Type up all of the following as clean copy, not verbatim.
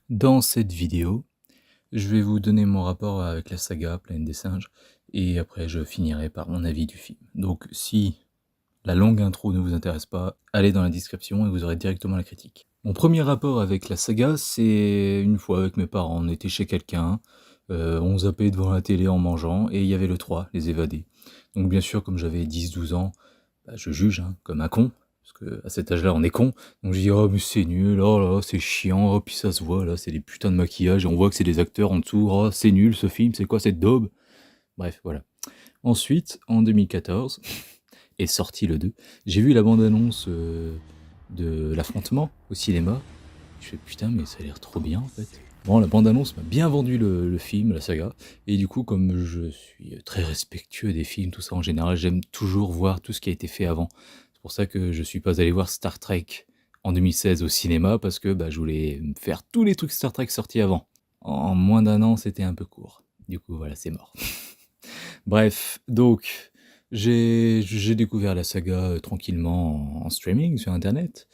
Dans cette vidéo, je vais vous donner mon rapport avec la saga Planète des singes et après je finirai par mon avis du film. Donc si la longue intro ne vous intéresse pas, allez dans la description et vous aurez directement la critique. Mon premier rapport avec la saga, c'est une fois avec mes parents, on était chez quelqu'un, on zappait devant la télé en mangeant et il y avait le 3, Les Évadés. Donc bien sûr, comme j'avais 10-12 ans, bah, je juge hein, comme un con, parce qu'à cet âge-là on est con, donc je dis oh mais c'est nul, oh là c'est chiant, oh puis ça se voit là, c'est des putains de maquillage, et on voit que c'est des acteurs en dessous, oh c'est nul ce film, c'est quoi cette daube. Bref, voilà. Ensuite, en 2014, est sorti le 2, j'ai vu la bande-annonce de l'affrontement au cinéma, je fais putain mais ça a l'air trop bien en fait. Bon, la bande-annonce m'a bien vendu le film, la saga, et du coup comme je suis très respectueux des films, tout ça en général, j'aime toujours voir tout ce qui a été fait avant. C'est pour ça que je suis pas allé voir Star Trek en 2016 au cinéma, parce que bah, je voulais me faire tous les trucs Star Trek sortis avant. En moins d'un an, c'était un peu court. Du coup, voilà, c'est mort. Bref, donc, j'ai découvert la saga tranquillement en streaming sur internet.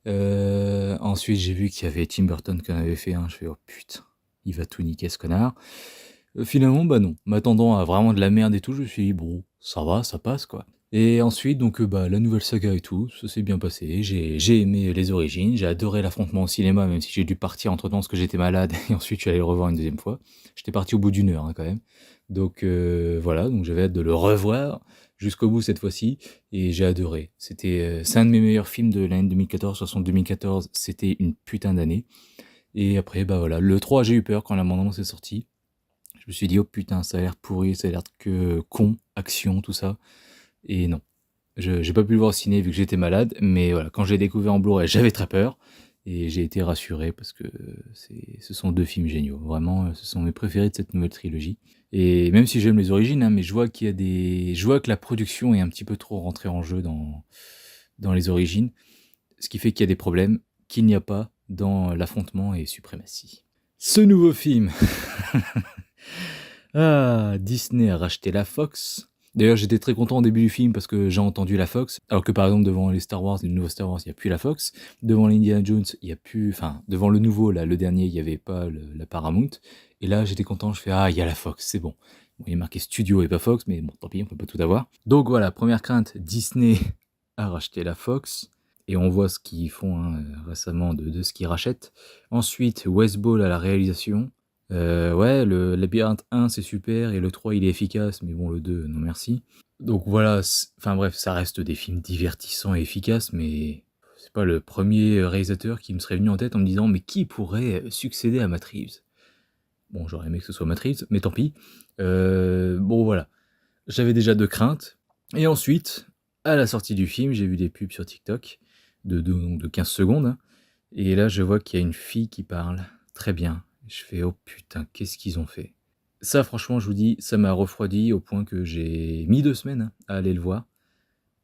Ensuite, j'ai vu qu'il y avait Tim Burton qui en avait fait un. Je fais oh putain, il va tout niquer ce connard. Finalement, bah non. M'attendant à vraiment de la merde et tout, je me suis dit bon, ça va, ça passe quoi. Et ensuite, donc bah la nouvelle saga et tout, ça s'est bien passé. J'ai aimé les origines, j'ai adoré l'affrontement au cinéma, même si j'ai dû partir entre temps parce que j'étais malade et ensuite je suis allé le revoir une deuxième fois. J'étais parti au bout d'une heure hein, quand même. Donc voilà, donc j'avais hâte de le revoir jusqu'au bout cette fois-ci et j'ai adoré. C'est un de mes meilleurs films de l'année 2014. De toute façon, 2014, c'était une putain d'année. Et après, bah voilà, le 3, j'ai eu peur quand la bande-annonce est sortie. Je me suis dit, oh putain, ça a l'air pourri, ça a l'air que con, action, tout ça. Et non. J'ai pas pu le voir au ciné vu que j'étais malade, mais voilà, quand j'ai découvert en Blu-ray, j'avais très peur. Et j'ai été rassuré parce que ce sont deux films géniaux. Vraiment, ce sont mes préférés de cette nouvelle trilogie. Et même si j'aime les origines, hein, mais je vois qu'il y a des. Je vois que la production est un petit peu trop rentrée en jeu dans les origines. Ce qui fait qu'il y a des problèmes qu'il n'y a pas dans l'affrontement et suprématie. Ce nouveau film. Ah, Disney a racheté la Fox. D'ailleurs, j'étais très content au début du film parce que j'ai entendu la Fox, alors que par exemple devant les Star Wars, les nouveaux Star Wars, il n'y a plus la Fox. Devant l'Indiana Jones, il n'y a plus, enfin, devant le nouveau, là, le dernier, il n'y avait pas la Paramount. Et là, j'étais content, je fais ah, il y a la Fox, c'est bon. Bon, il est marqué Studio et pas Fox, mais bon, tant pis, on peut pas tout avoir. Donc voilà, première crainte, Disney a racheté la Fox. Et on voit ce qu'ils font hein, récemment de ce qu'ils rachètent. Ensuite, West Ball à la réalisation. Ouais, le Labyrinthe 1 c'est super et le 3 il est efficace, mais bon le 2 non merci. Donc voilà, enfin bref, ça reste des films divertissants et efficaces, mais c'est pas le premier réalisateur qui me serait venu en tête en me disant mais qui pourrait succéder à Matt Reeves? Bon, j'aurais aimé que ce soit Matt Reeves, mais tant pis. Bon voilà, j'avais déjà de craintes. Et ensuite, à la sortie du film, j'ai vu des pubs sur TikTok de 15 secondes, hein, et là je vois qu'il y a une fille qui parle très bien. Je fais oh putain, qu'est-ce qu'ils ont fait? Ça franchement, je vous dis, ça m'a refroidi au point que j'ai mis 2 semaines hein, à aller le voir.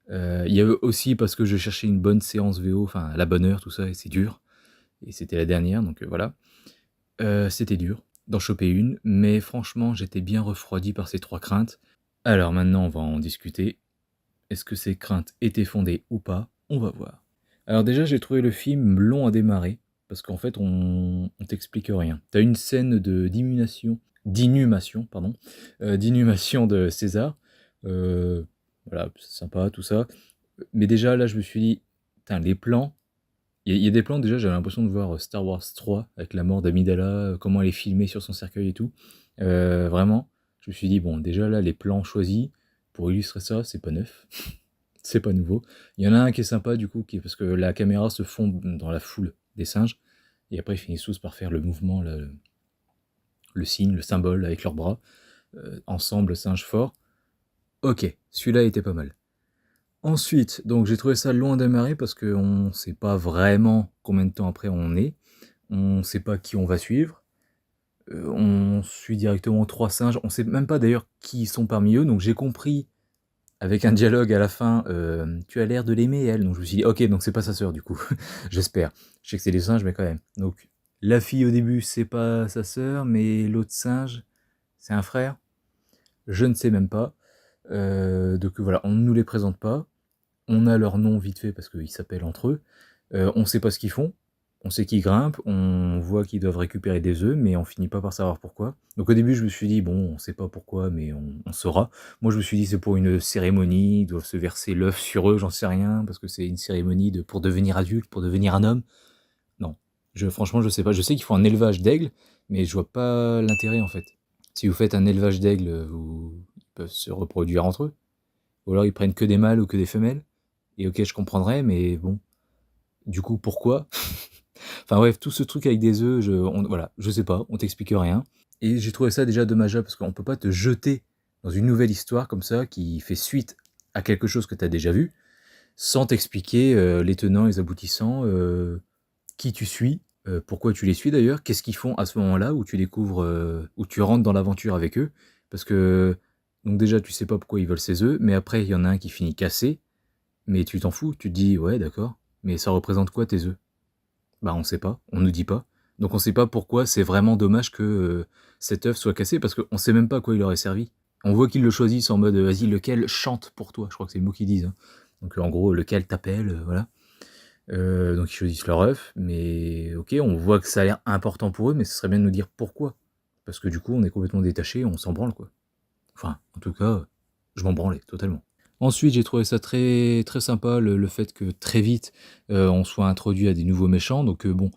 Il y avait aussi parce que je cherchais une bonne séance VO, enfin la bonne heure, tout ça, et c'est dur. Et c'était la dernière, donc voilà. C'était dur d'en choper une, mais franchement, j'étais bien refroidi par ces 3 craintes. Alors maintenant, on va en discuter. Est-ce que ces craintes étaient fondées ou pas? On va voir. Alors déjà, j'ai trouvé le film long à démarrer, parce qu'en fait, on t'explique rien. T'as une scène d'inhumation, pardon, d'inhumation de César. Euh, voilà, c'est sympa, tout ça. Mais déjà, là, je me suis dit, putain, les plans, il y a des plans, déjà, j'avais l'impression de voir Star Wars 3, avec la mort d'Amidala, comment elle est filmée sur son cercueil et tout. Vraiment, je me suis dit, bon, déjà, là, les plans choisis, pour illustrer ça, c'est pas neuf. C'est pas nouveau. Il y en a un qui est sympa du coup, parce que la caméra se fond dans la foule des singes, et après ils finissent tous par faire le mouvement, le signe, le symbole avec leurs bras, ensemble singe fort. Ok, celui-là était pas mal. Ensuite, donc j'ai trouvé ça loin d'amarrer parce qu'on sait pas vraiment combien de temps après on est, on sait pas qui on va suivre, on suit directement 3 singes, on sait même pas d'ailleurs qui sont parmi eux, donc j'ai compris avec un dialogue à la fin, tu as l'air de l'aimer elle. Donc je me suis dit, ok, donc c'est pas sa sœur du coup. J'espère. Je sais que c'est des singes, mais quand même. Donc la fille au début, c'est pas sa sœur, mais l'autre singe, c'est un frère. Je ne sais même pas. Donc voilà, on ne nous les présente pas. On a leur nom vite fait parce qu'ils s'appellent entre eux. On sait pas ce qu'ils font. On sait qu'ils grimpent, on voit qu'ils doivent récupérer des œufs, mais on finit pas par savoir pourquoi. Donc au début, je me suis dit, bon, on sait pas pourquoi, mais on saura. Moi, je me suis dit, c'est pour une cérémonie, ils doivent se verser l'œuf sur eux, j'en sais rien, parce que c'est une cérémonie pour devenir adulte, pour devenir un homme. Non, franchement, je sais pas. Je sais qu'il faut un élevage d'aigles, mais je vois pas l'intérêt, en fait. Si vous faites un élevage d'aigles, ils peuvent se reproduire entre eux. Ou alors ils prennent que des mâles ou que des femelles. Et ok, je comprendrais, mais bon. Du coup, pourquoi? Enfin bref, tout ce truc avec des œufs, voilà, je sais pas, on t'explique rien. Et j'ai trouvé ça déjà dommageable parce qu'on peut pas te jeter dans une nouvelle histoire comme ça qui fait suite à quelque chose que tu as déjà vu sans t'expliquer les tenants, les aboutissants, qui tu suis, pourquoi tu les suis d'ailleurs, qu'est-ce qu'ils font à ce moment-là où tu découvres, où tu rentres dans l'aventure avec eux. Parce que, donc déjà, tu sais pas pourquoi ils veulent ces œufs, mais après, il y en a un qui finit cassé, mais tu t'en fous, tu te dis, ouais, d'accord, mais ça représente quoi tes œufs? Bah, on sait pas, on nous dit pas. Donc on sait pas pourquoi c'est vraiment dommage que cet œuf soit cassé, parce qu'on sait même pas à quoi il aurait servi. On voit qu'ils le choisissent en mode, vas-y, lequel chante pour toi, je crois que c'est le mot qu'ils disent, hein. Donc en gros, lequel t'appelle, voilà. Donc ils choisissent leur œuf, mais ok, on voit que ça a l'air important pour eux, mais ce serait bien de nous dire pourquoi. Parce que du coup, on est complètement détaché, on s'en branle, quoi. Enfin, en tout cas, je m'en branlais, totalement. Ensuite, j'ai trouvé ça très, très sympa, le fait que très vite, on soit introduit à des nouveaux méchants. Donc bon,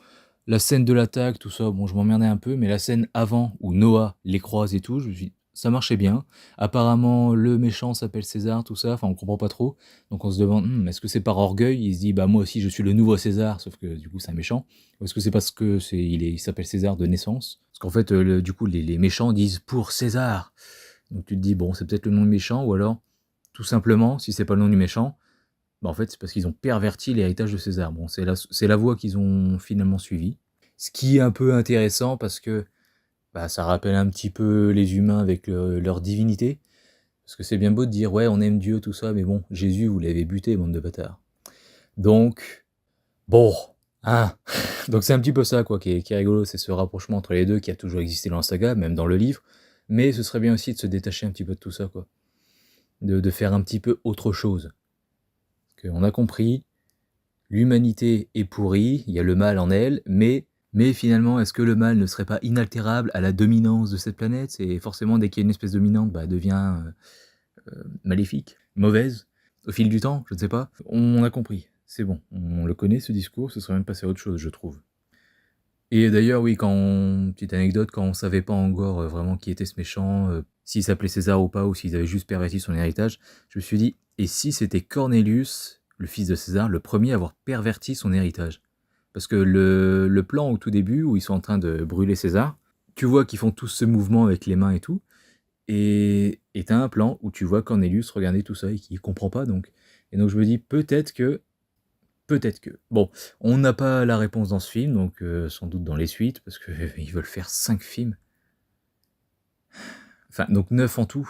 la scène de l'attaque, tout ça, bon, je m'emmerdais un peu, mais la scène avant, où Noah les croise et tout, je me suis dit, ça marchait bien. Apparemment, le méchant s'appelle César, tout ça, enfin, on comprend pas trop. Donc on se demande, est-ce que c'est par orgueil? Il se dit, bah moi aussi, je suis le nouveau César, sauf que du coup, c'est un méchant. Ou est-ce que c'est parce que il s'appelle César de naissance? Parce qu'en fait, du coup, les méchants disent pour César. Donc tu te dis, bon, c'est peut-être le nom du méchant, ou alors, tout simplement, si c'est pas le nom du méchant, bah en fait, c'est parce qu'ils ont perverti l'héritage de César. Bon, c'est la voie qu'ils ont finalement suivie. Ce qui est un peu intéressant parce que bah, ça rappelle un petit peu les humains avec leur divinité. Parce que c'est bien beau de dire, ouais, on aime Dieu, tout ça, mais bon, Jésus, vous l'avez buté, bande de bâtards. Donc, bon, hein. Donc c'est un petit peu ça, quoi, qui est rigolo, c'est ce rapprochement entre les deux qui a toujours existé dans la saga, même dans le livre. Mais ce serait bien aussi de se détacher un petit peu de tout ça, quoi. De faire un petit peu autre chose. Parce qu'on a compris, l'humanité est pourrie, il y a le mal en elle, mais finalement, est-ce que le mal ne serait pas inaltérable à la dominance de cette planète? C'est forcément, dès qu'il y a une espèce dominante, bah, elle devient maléfique, mauvaise, au fil du temps, je ne sais pas. On a compris, c'est bon, on le connaît ce discours, ce serait même passé à autre chose, je trouve. Et d'ailleurs, oui, petite anecdote, quand on savait pas encore vraiment qui était ce méchant, s'il s'appelait César ou pas, ou s'ils avaient juste perverti son héritage, je me suis dit, et si c'était Cornelius, le fils de César, le premier à avoir perverti son héritage? Parce que le plan au tout début, où ils sont en train de brûler César, tu vois qu'ils font tous ce mouvement avec les mains et tout, et t'as un plan où tu vois Cornelius regarder tout ça et qui comprend pas, donc. Et donc je me dis, peut-être que. Bon, on n'a pas la réponse dans ce film, donc sans doute dans les suites, parce qu'ils veulent faire 5 films. Enfin, donc 9 en tout.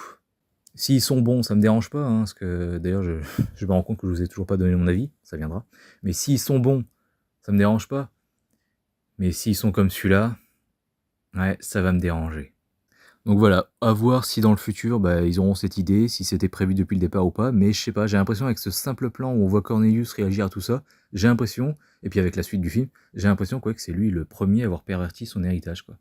S'ils sont bons, ça me dérange pas, hein, parce que d'ailleurs, je me rends compte que je vous ai toujours pas donné mon avis, ça viendra. Mais s'ils sont bons, ça me dérange pas. Mais s'ils sont comme celui-là, ouais, ça va me déranger. Donc voilà, à voir si dans le futur, bah, ils auront cette idée, si c'était prévu depuis le départ ou pas, mais je sais pas, j'ai l'impression avec ce simple plan où on voit Cornelius réagir à tout ça, j'ai l'impression, et puis avec la suite du film, j'ai l'impression quoi que c'est lui le premier à avoir perverti son héritage, quoi.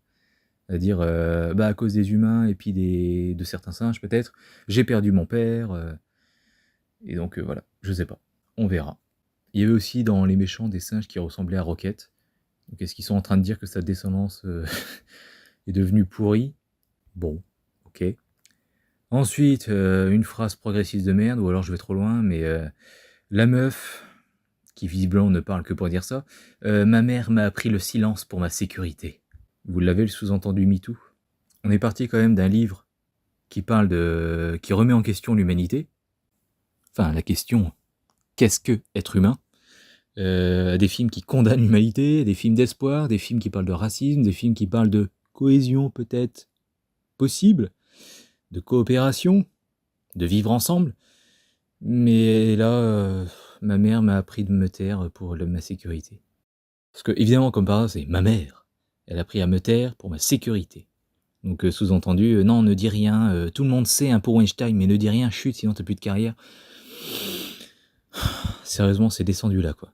C'est-à-dire, bah à cause des humains et puis de certains singes peut-être, j'ai perdu mon père, et donc voilà, je sais pas, on verra. Il y avait aussi dans les méchants des singes qui ressemblaient à Rocket, donc est-ce qu'ils sont en train de dire que sa descendance est devenue pourrie? Bon, ok. Ensuite, une phrase progressiste de merde, ou alors je vais trop loin, mais la meuf, qui visiblement ne parle que pour dire ça, ma mère m'a appris le silence pour ma sécurité. Vous l'avez le sous-entendu MeToo? On est parti quand même d'un livre qui remet en question l'humanité. Enfin, la question, qu'est-ce que être humain? Des films qui condamnent l'humanité, des films d'espoir, des films qui parlent de racisme, des films qui parlent de cohésion peut-être possible, de coopération, de vivre ensemble. Mais là, ma mère m'a appris de me taire pour ma sécurité. Parce que, évidemment, comme par hasard, c'est ma mère. Elle a appris à me taire pour ma sécurité. Donc, sous-entendu, non, ne dis rien. Tout le monde sait pour Einstein, mais ne dis rien, chute, sinon t'as plus de carrière. Sérieusement, c'est descendu là, quoi.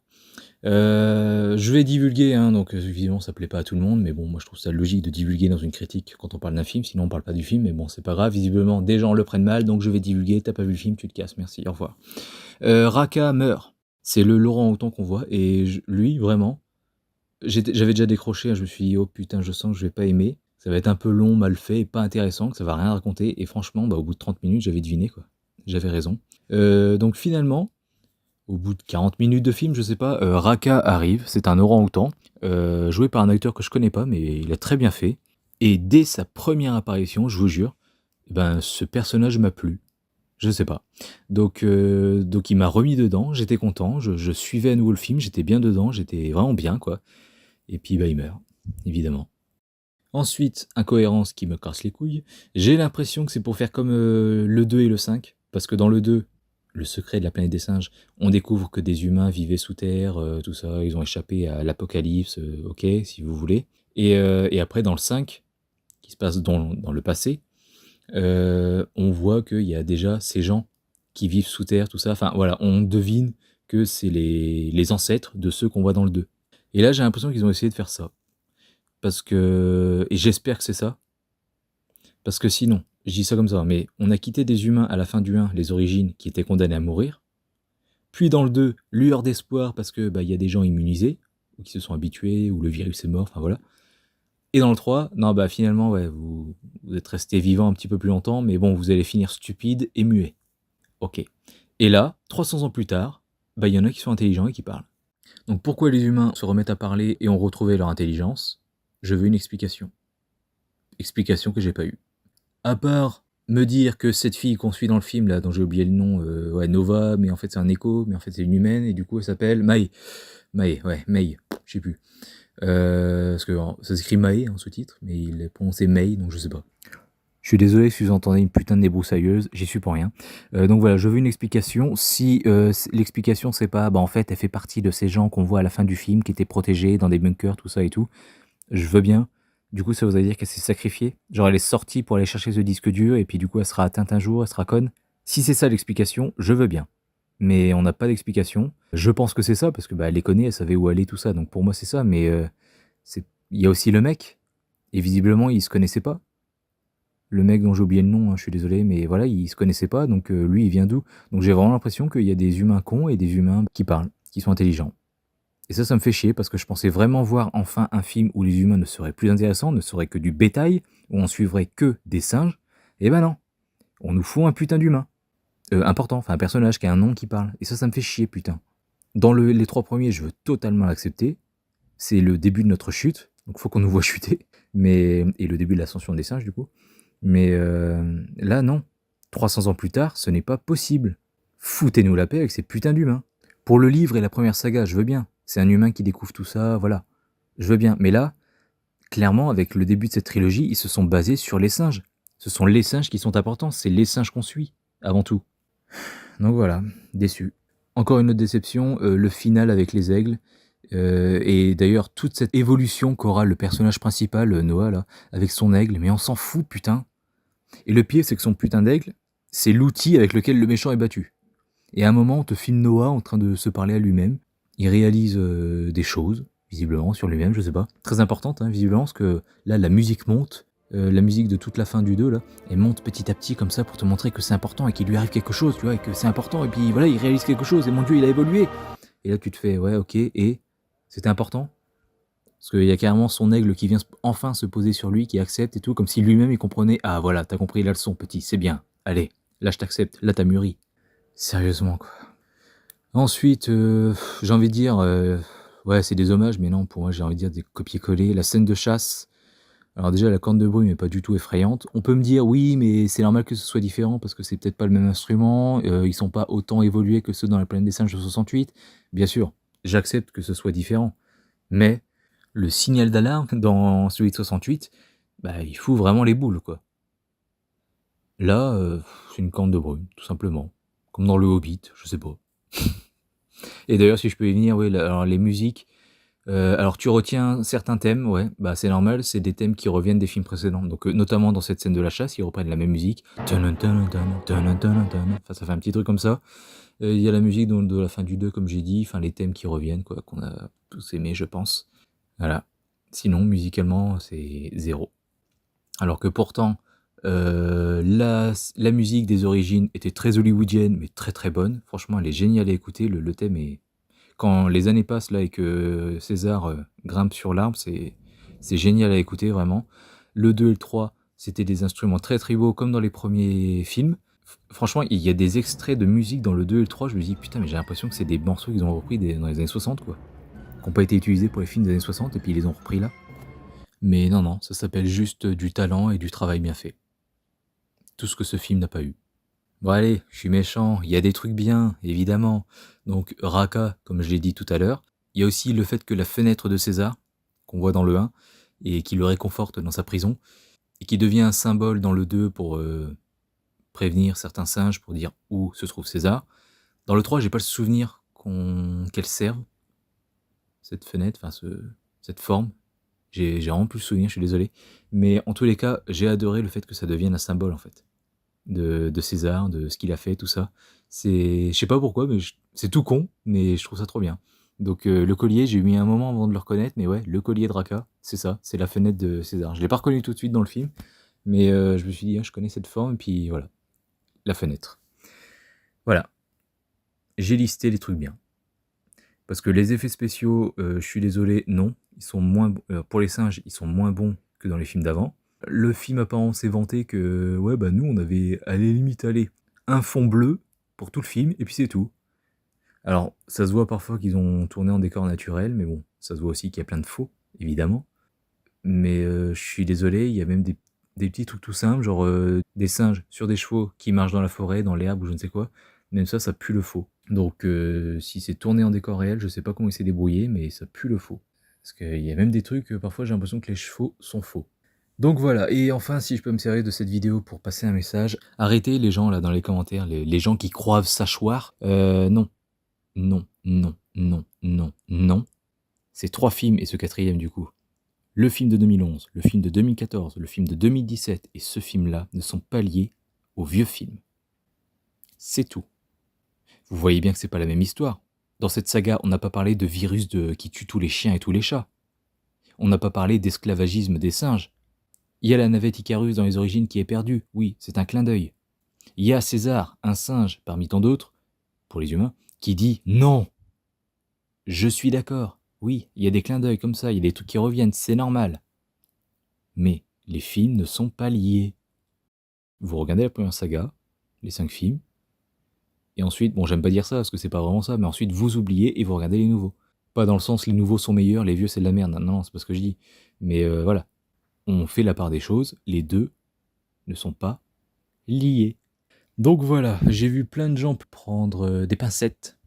Je vais divulguer, hein, donc évidemment ça plaît pas à tout le monde, mais bon, moi je trouve ça logique de divulguer dans une critique quand on parle d'un film, sinon on parle pas du film, mais bon, c'est pas grave, visiblement des gens le prennent mal, donc je vais divulguer, tu pas vu le film, tu te casses, merci, au revoir. Raka meurt, c'est le Laurent Hautan qu'on voit, et lui, vraiment, j'avais déjà décroché, hein, je me suis dit: «Oh putain, je sens que je vais pas aimer, ça va être un peu long, mal fait et pas intéressant, que ça va rien raconter», et franchement, bah, au bout de 30 minutes, j'avais deviné, quoi. J'avais raison. Donc finalement, au bout de 40 minutes de film, je sais pas, Raka arrive, c'est un orang-outan, joué par un acteur que je connais pas, mais il a très bien fait. Et dès sa première apparition, je vous jure, eh ben, ce personnage m'a plu. Je sais pas. Donc il m'a remis dedans, j'étais content, je suivais à nouveau le film, j'étais bien dedans, j'étais vraiment bien, quoi. Et puis, bah, il meurt, évidemment. Ensuite, incohérence qui me casse les couilles. J'ai l'impression que c'est pour faire comme le 2 et le 5, parce que dans le 2, le secret de la planète des singes, on découvre que des humains vivaient sous terre, tout ça, ils ont échappé à l'apocalypse, ok, si vous voulez. Et après, dans le 5, qui se passe dans le passé, on voit qu'il y a déjà ces gens qui vivent sous terre, tout ça. Enfin, voilà, on devine que c'est les ancêtres de ceux qu'on voit dans le 2. Et là, j'ai l'impression qu'ils ont essayé de faire ça. Parce que... Et j'espère que c'est ça. Parce que sinon, je dis ça comme ça, mais on a quitté des humains à la fin du 1, les origines, qui étaient condamnés à mourir. Puis dans le 2, lueur d'espoir parce que y a des gens immunisés, ou qui se sont habitués, ou le virus est mort, enfin voilà. Et dans le 3, non, finalement, ouais, vous êtes resté vivant un petit peu plus longtemps, mais bon, vous allez finir stupide et muet. Ok. Et là, 300 ans plus tard, il y en a qui sont intelligents et qui parlent. Donc pourquoi les humains se remettent à parler et ont retrouvé leur intelligence? Je veux une explication. Explication que j'ai pas eue. À part me dire que cette fille qu'on suit dans le film, là, dont j'ai oublié le nom, ouais, Nova, mais en fait c'est un écho, mais en fait c'est une humaine, et du coup elle s'appelle Mai. Mai, ouais, Mai, je sais plus. Parce que ça s'écrit Mai en sous-titre, mais il est prononcé Mai, donc je sais pas. Je suis désolé si vous entendez une putain de débroussailleuse, j'y suis pour rien. Donc voilà, je veux une explication. Si l'explication c'est pas, en fait elle fait partie de ces gens qu'on voit à la fin du film, qui étaient protégés dans des bunkers, tout ça et tout, je veux bien. Du coup, ça voudrait dire qu'elle s'est sacrifiée. Genre, elle est sortie pour aller chercher ce disque dur, et puis du coup, elle sera atteinte un jour, elle sera conne. Si c'est ça l'explication, je veux bien. Mais on n'a pas d'explication. Je pense que c'est ça, parce que elle les connaît, elle savait où aller, tout ça. Donc pour moi, c'est ça. Mais il y a aussi le mec. Et visiblement, il se connaissait pas. Le mec dont j'ai oublié le nom, hein, je suis désolé, mais voilà, il se connaissait pas. Donc lui, il vient d'où? Donc j'ai vraiment l'impression qu'il y a des humains cons et des humains qui parlent, qui sont intelligents. Et ça me fait chier parce que je pensais vraiment voir enfin un film où les humains ne seraient plus intéressants, ne seraient que du bétail, où on suivrait que des singes. Et ben non, on nous fout un putain d'humain. Important, enfin un personnage qui a un nom qui parle. Et ça me fait chier, putain. Dans les 3 premiers, je veux totalement l'accepter. C'est le début de notre chute, donc faut qu'on nous voit chuter. Et le début de l'ascension des singes, du coup. Mais là, non. 300 ans plus tard, ce n'est pas possible. Foutez-nous la paix avec ces putains d'humains. Pour le livre et la première saga, je veux bien. C'est un humain qui découvre tout ça, voilà. Je veux bien. Mais là, clairement, avec le début de cette trilogie, ils se sont basés sur les singes. Ce sont les singes qui sont importants. C'est les singes qu'on suit, avant tout. Donc voilà, déçu. Encore une autre déception, le final avec les aigles. Et d'ailleurs, toute cette évolution qu'aura le personnage principal, Noah, là, avec son aigle. Mais on s'en fout, putain. Et le pire, c'est que son putain d'aigle, c'est l'outil avec lequel le méchant est battu. Et à un moment, on te filme Noah en train de se parler à lui-même. Il réalise des choses, visiblement, sur lui-même, je sais pas. Très importante, hein, visiblement, parce que là, la musique monte. La musique de toute la fin du 2, là, elle monte petit à petit comme ça pour te montrer que c'est important et qu'il lui arrive quelque chose, tu vois, et que c'est important. Et puis voilà, il réalise quelque chose, et mon Dieu, il a évolué. Et là, tu te fais, ouais, ok, et c'était important. Parce qu'il y a carrément son aigle qui vient enfin se poser sur lui, qui accepte et tout, comme si lui-même il comprenait, ah voilà, t'as compris la leçon, petit, c'est bien. Allez, là je t'accepte, là t'as mûri. Sérieusement, quoi. Ensuite, j'ai envie de dire, ouais, c'est des hommages, mais non, pour moi, j'ai envie de dire des copier-coller. La scène de chasse, alors déjà, la corne de brume n'est pas du tout effrayante. On peut me dire, oui, mais c'est normal que ce soit différent, parce que c'est peut-être pas le même instrument, ils sont pas autant évolués que ceux dans la planète des singes de 68. Bien sûr, j'accepte que ce soit différent. Mais le signal d'alarme dans celui de 68, il fout vraiment les boules, quoi. Là, c'est une corne de brume, tout simplement. Comme dans le Hobbit, je sais pas. Et d'ailleurs, si je peux y venir, oui, alors les musiques, Alors tu retiens certains thèmes, ouais, bah, c'est normal, c'est des thèmes qui reviennent des films précédents. Donc, notamment dans cette scène de la chasse, ils reprennent la même musique. Tadam, tadam, tadam, tadam, tadam, tadam. Enfin, ça fait un petit truc comme ça. Il y a la musique de la fin du 2, comme j'ai dit, enfin les thèmes qui reviennent quoi, qu'on a tous aimés, je pense. Voilà. Sinon musicalement, c'est 0. Alors que pourtant, la musique des origines était très hollywoodienne, mais très, très bonne. Franchement, elle est géniale à écouter, le thème est quand les années passent là et que César, grimpe sur l'arbre, c'est génial à écouter vraiment. Le 2 et le 3, c'était des instruments très tribaux comme dans les premiers films. Franchement, il y a des extraits de musique dans le 2 et le 3, je me dis: «Putain, mais j'ai l'impression que c'est des morceaux qu'ils ont repris dans les années 60 quoi, qui ont pas été utilisés pour les films des années 60 et puis ils les ont repris là». Mais non, non, ça s'appelle juste du talent et du travail bien fait. Tout ce que ce film n'a pas eu. Bon allez, je suis méchant, il y a des trucs bien, évidemment. Donc Raqqa, comme je l'ai dit tout à l'heure. Il y a aussi le fait que la fenêtre de César, qu'on voit dans le 1, et qui le réconforte dans sa prison, et qui devient un symbole dans le 2 pour prévenir certains singes, pour dire où se trouve César. Dans le 3, j'ai pas le souvenir qu'elle serve, cette fenêtre, enfin cette forme. J'ai vraiment plus le souvenir, je suis désolé. Mais en tous les cas, j'ai adoré le fait que ça devienne un symbole en fait. De César, de ce qu'il a fait, tout ça. Je sais pas pourquoi, mais c'est tout con, mais je trouve ça trop bien. Donc le collier, j'ai mis un moment avant de le reconnaître, mais ouais, le collier de Raqqa, c'est ça, c'est la fenêtre de César. Je l'ai pas reconnu tout de suite dans le film, mais je me suis dit: «Ah, je connais cette forme» et puis voilà, la fenêtre. Voilà, j'ai listé les trucs bien. Parce que les effets spéciaux, je suis désolé, non, ils sont moins pour les singes, ils sont moins bons que dans les films d'avant. Le film apparemment s'est vanté que, ouais, bah, nous, on avait, à la limite, allez, un fond bleu pour tout le film et puis c'est tout. Alors, ça se voit parfois qu'ils ont tourné en décor naturel, mais bon, ça se voit aussi qu'il y a plein de faux, évidemment. Mais je suis désolé, il y a même des petits trucs tout simples, genre, des singes sur des chevaux qui marchent dans la forêt, dans l'herbe ou je ne sais quoi. Même ça pue le faux. Donc si c'est tourné en décor réel, je sais pas comment il s'est débrouillé, mais ça pue le faux. Parce qu'il y a même des trucs, parfois j'ai l'impression que les chevaux sont faux. Donc voilà, et enfin, si je peux me servir de cette vidéo pour passer un message, arrêtez les gens là dans les commentaires, les gens qui croivent sachoir. Non, non, non, non, non, non. C'est 3 films et ce quatrième du coup. Le film de 2011, le film de 2014, le film de 2017 et ce film-là ne sont pas liés au vieux film. C'est tout. Vous voyez bien que c'est pas la même histoire. Dans cette saga, on n'a pas parlé de virus qui tue tous les chiens et tous les chats. On n'a pas parlé d'esclavagisme des singes. Il y a la navette Icarus dans les origines qui est perdue, oui, c'est un clin d'œil. Il y a César, un singe, parmi tant d'autres, pour les humains, qui dit non. Je suis d'accord, oui, il y a des clins d'œil comme ça, il y a des trucs qui reviennent, c'est normal. Mais les films ne sont pas liés. Vous regardez la première saga, les 5 films, et ensuite, bon, j'aime pas dire ça parce que c'est pas vraiment ça, mais ensuite vous oubliez et vous regardez les nouveaux. Pas dans le sens les nouveaux sont meilleurs, les vieux c'est de la merde, non, non, c'est pas ce que je dis. Mais voilà, on fait la part des choses, les deux ne sont pas liés. Donc voilà, j'ai vu plein de gens prendre des pincettes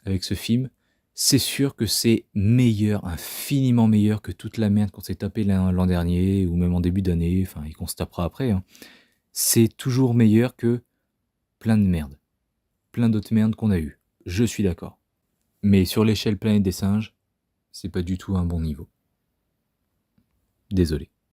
avec ce film. C'est sûr que c'est meilleur, infiniment meilleur que toute la merde qu'on s'est tapé l'an dernier, ou même en début d'année, enfin, et qu'on se tapera après. Hein. C'est toujours meilleur que plein de merde. Plein d'autres merdes qu'on a eues. Je suis d'accord. Mais sur l'échelle planète des singes, c'est pas du tout un bon niveau. Désolé.